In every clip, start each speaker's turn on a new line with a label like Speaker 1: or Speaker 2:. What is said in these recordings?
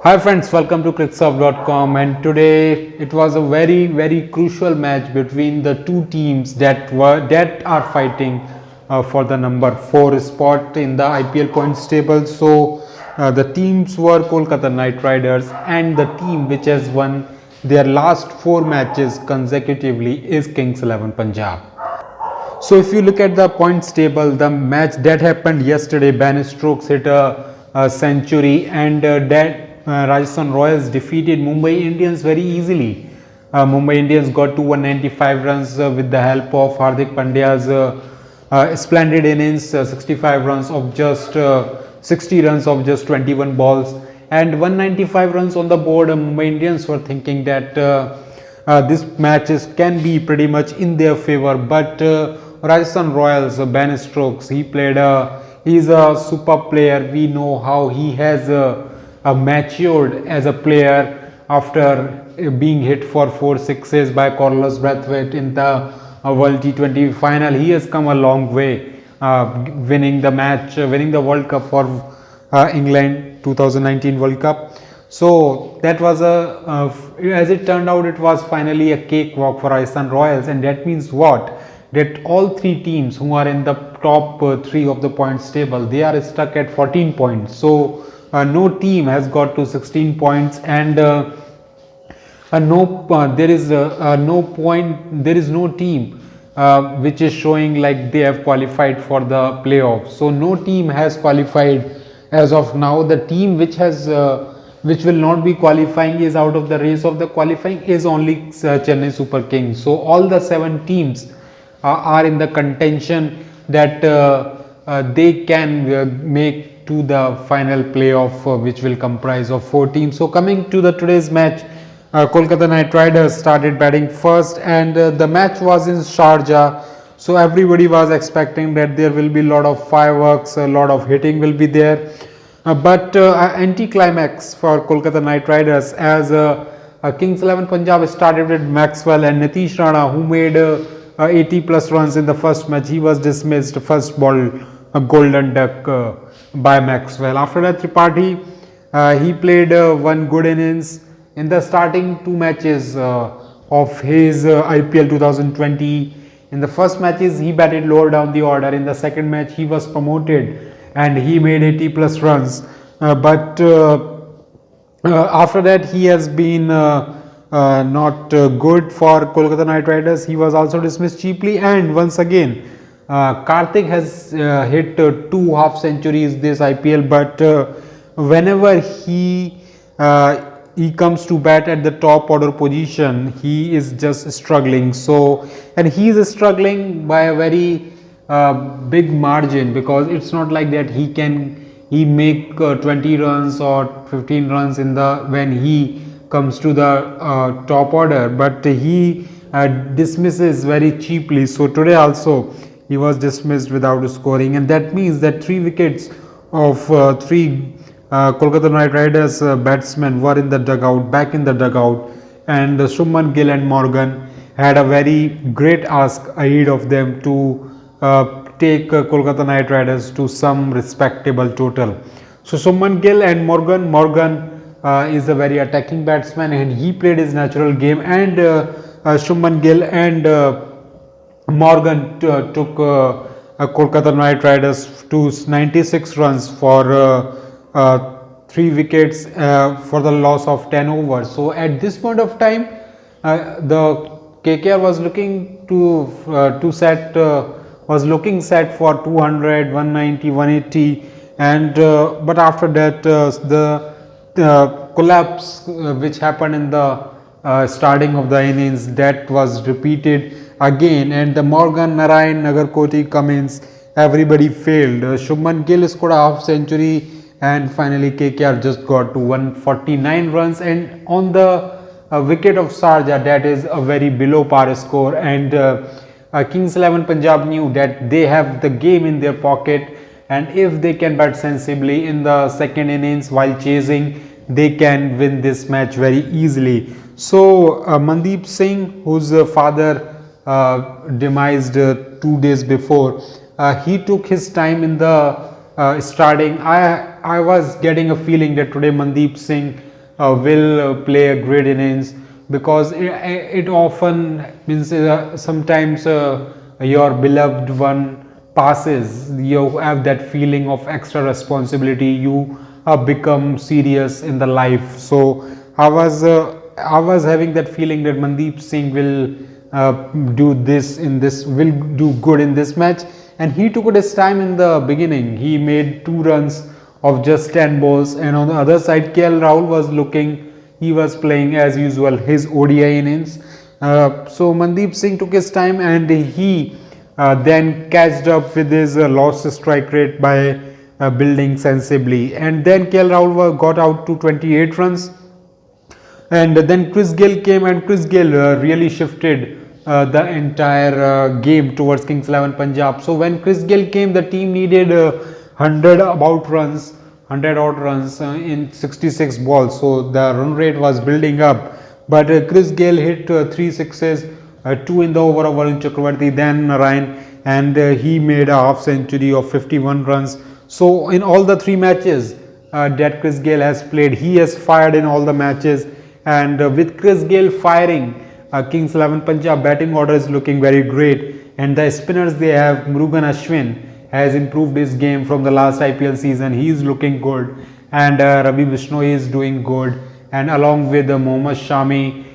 Speaker 1: Hi friends, welcome to cricksoft.com, and today it was a very crucial match between the two teams that are fighting for the number 4 spot in the IPL points table. So the teams were Kolkata Knight Riders, and the team which has won their last 4 matches consecutively is Kings XI Punjab. So if you look at the points table, the match that happened yesterday, Ben Stokes hit a century, and Rajasthan Royals defeated Mumbai Indians very easily. Mumbai Indians got to 195 runs with the help of Hardik Pandya's splendid innings, 65 runs of just 60 runs of just 21 balls, and 195 runs on the board. Mumbai Indians were thinking that this matches can be pretty much in their favor, but Rajasthan Royals, Ben Stokes, he's a super player. We know how he has matured as a player after being hit for 4 sixes by Carlos Brathwaite in the World T20 final. He has come a long way, winning the World Cup for England 2019 World Cup. So that was as it turned out, it was finally a cakewalk for Rajasthan Royals, and that means what? That all three teams who are in the top 3 of the points table, they are stuck at 14 points. So no team has got to 16 points, and there is no team which is showing like they have qualified for the playoffs. So no team has qualified as of now. The team which will not be qualifying is out of the race of the qualifying is only Chennai Super Kings. So all the 7 teams are in the contention that they can make to the final playoff, which will comprise of 4 teams. So coming to the today's match, Kolkata Knight Riders started batting first, and the match was in Sharjah. So everybody was expecting that there will be a lot of fireworks, a lot of hitting will be there. But anti-climax for Kolkata Knight Riders, as Kings XI Punjab started with Maxwell and Nitish Rana, who made 80 plus runs in the first match. He was dismissed first ball, a golden duck by Maxwell. After that, Tripathi, he played one good innings in the starting 2 matches of his IPL 2020. In the first matches, he batted lower down the order. In the second match, he was promoted and he made 80 plus runs. But after that, he has been not good for Kolkata Knight Riders. He was also dismissed cheaply, and once again, Karthik has hit 2 half centuries this IPL, but whenever he comes to bat at the top order position, he is just struggling. So, and he is struggling by a very big margin, because it's not like that he make 20 runs or 15 runs in the when he comes to the top order, but he dismisses very cheaply. So today also he was dismissed without scoring, and that means that 3 wickets of 3 Kolkata Knight Riders batsmen were in the dugout, back in the dugout, and Shubman Gill and Morgan had a very great ask ahead of them to take Kolkata Knight Riders to some respectable total. So Shubman Gill and Morgan is a very attacking batsman, and he played his natural game, and Shubman Gill and Morgan took Kolkata Knight Riders to 96 runs for 3 wickets for the loss of 10 overs. So at this point of time, the KKR was looking set for 200, 190, 180, and but after that the collapse which happened in the starting of the innings, that was repeated again, and the Morgan, Narayan, Nagarkoti, Cummins, everybody failed. Shubman Gill scored a half century, and finally KKR just got to 149 runs, and on the wicket of Sharjah, that is a very below par score, and Kings XI Punjab knew that they have the game in their pocket, and if they can bat sensibly in the second innings while chasing, they can win this match very easily. So Mandeep Singh, whose father demised 2 days before, he took his time in the starting. I was getting a feeling that today Mandeep Singh will play a great innings, because it often means sometimes your beloved one passes, you have that feeling of extra responsibility, you become serious in the life. So I was having that feeling that Mandeep Singh will will do good in this match, and he took his time in the beginning. He made 2 runs of just 10 balls, and on the other side KL Rahul was looking, he was playing as usual his ODI innings. So Mandeep Singh took his time, and he then catched up with his lost strike rate by building sensibly, and then KL Rahul got out to 28 runs, and then Chris Gayle came, and Chris Gayle really shifted the entire game towards Kings XI Punjab. So when Chris Gayle came, the team needed 100 odd runs in 66 balls. So the run rate was building up, but Chris Gayle hit 3 6s, 2 in the over of Varun Chakravarthy, then Ryan, and he made a half century of 51 runs. So in all the 3 matches that Chris Gayle has played, he has fired in all the matches, and with Chris Gayle firing, Kings XI Punjab batting order is looking very great, and the spinners they have, Murugan Ashwin has improved his game from the last IPL season, he is looking good, and Ravi Bishnoi is doing good, and along with Mohammad Shami,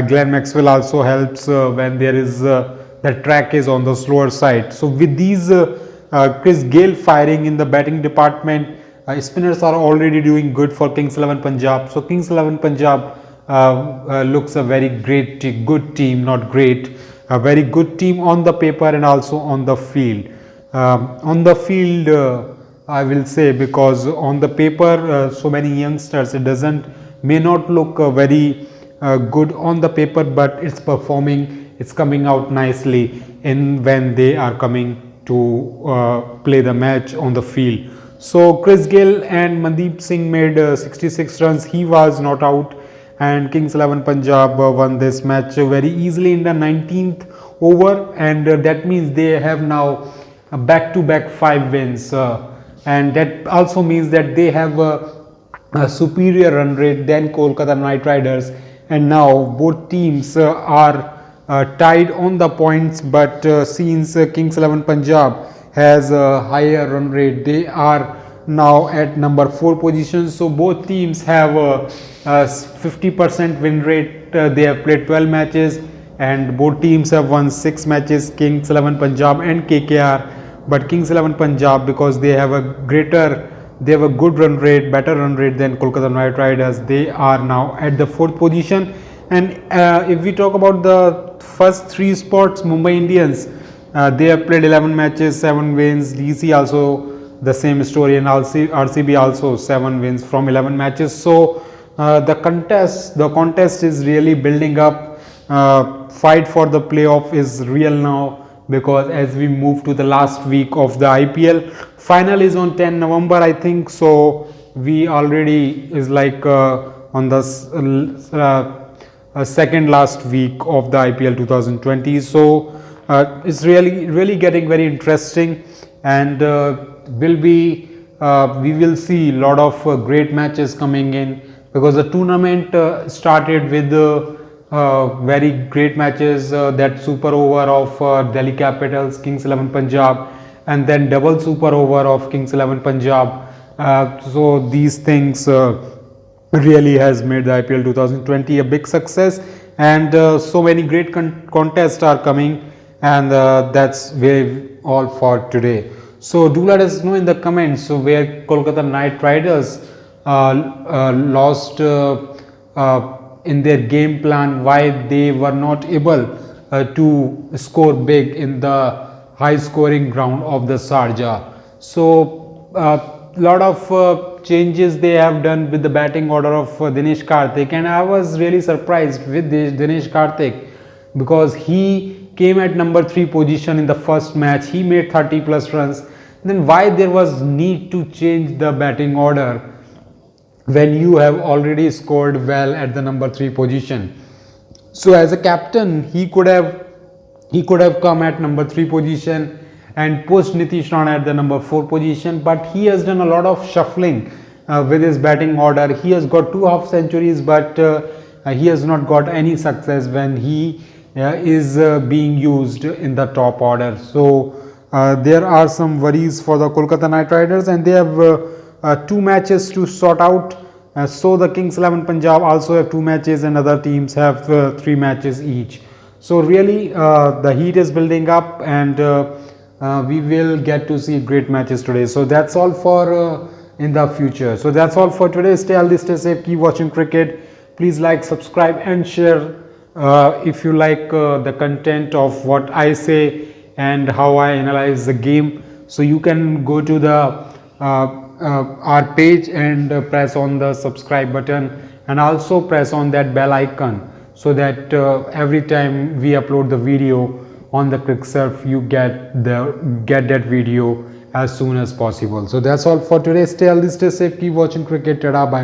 Speaker 1: Glenn Maxwell also helps when there is the track is on the slower side. So with these Chris Gayle firing in the batting department, spinners are already doing good for Kings XI Punjab. So Kings XI Punjab looks a very good team, not great, a very good team on the paper and also on the field. On the field, I will say, because on the paper so many youngsters, it may not look very good on the paper, but it's performing, it's coming out nicely in when they are coming to play the match on the field. So Chris Gayle and Mandeep Singh made 66 runs, he was not out, and Kings XI Punjab won this match very easily in the 19th over, and that means they have now back-to-back 5 wins, and that also means that they have a superior run rate than Kolkata Knight Riders, and now both teams are tied on the points, but since Kings XI Punjab has a higher run rate, they are now at number 4 position. So both teams have a 50% win rate. They have played 12 matches, and both teams have won 6 matches, Kings XI Punjab and KKR. But Kings XI Punjab, because they have a good run rate, better run rate than Kolkata Knight Riders, they are now at the 4th position. And if we talk about the first 3 spots, Mumbai Indians, they have played 11 matches, 7 wins. DC also the same story, and RCB also 7 wins from 11 matches. So the contest is really building up. Fight for the playoff is real now, because as we move to the last week of the IPL, final is on 10 November, I think. So we already is like on the second last week of the IPL 2020. So it's really getting very interesting, and we will see a lot of great matches coming in, because the tournament started with very great matches, that super over of Delhi Capitals, Kings XI Punjab, and then double super over of Kings XI Punjab. So these things really has made the IPL 2020 a big success, and so many great contests are coming, and that's all for today. So do let us know in the comments where Kolkata Knight Riders lost in their game plan, why they were not able to score big in the high scoring ground of the Sharjah. So lot of changes they have done with the batting order of Dinesh Karthik, and I was really surprised with this Dinesh Karthik, because he came at number 3 position in the first match, he made 30 plus runs. Then why there was need to change the batting order when you have already scored well at the number 3 position? So as a captain, he could have come at number 3 position and pushed Nitish Rana at the number 4 position, but he has done a lot of shuffling with his batting order. He has got 2 half centuries, but he has not got any success when he is being used in the top order. So there are some worries for the Kolkata Knight Riders, and they have 2 matches to sort out. So the Kings XI Punjab also have 2 matches, and other teams have 3 matches each. So really the heat is building up, and we will get to see great matches today. So that's all for in the future. So that's all for today. Stay healthy, stay safe, keep watching cricket. Please like, subscribe and share if you like the content of what I say and how I analyze the game. So you can go to the our page and press on the subscribe button, and also press on that bell icon, so that every time we upload the video on the ClickSurf, you get that video as soon as possible. So that's all for today. Stay healthy, stay safe, keep watching cricket. Tada, bye.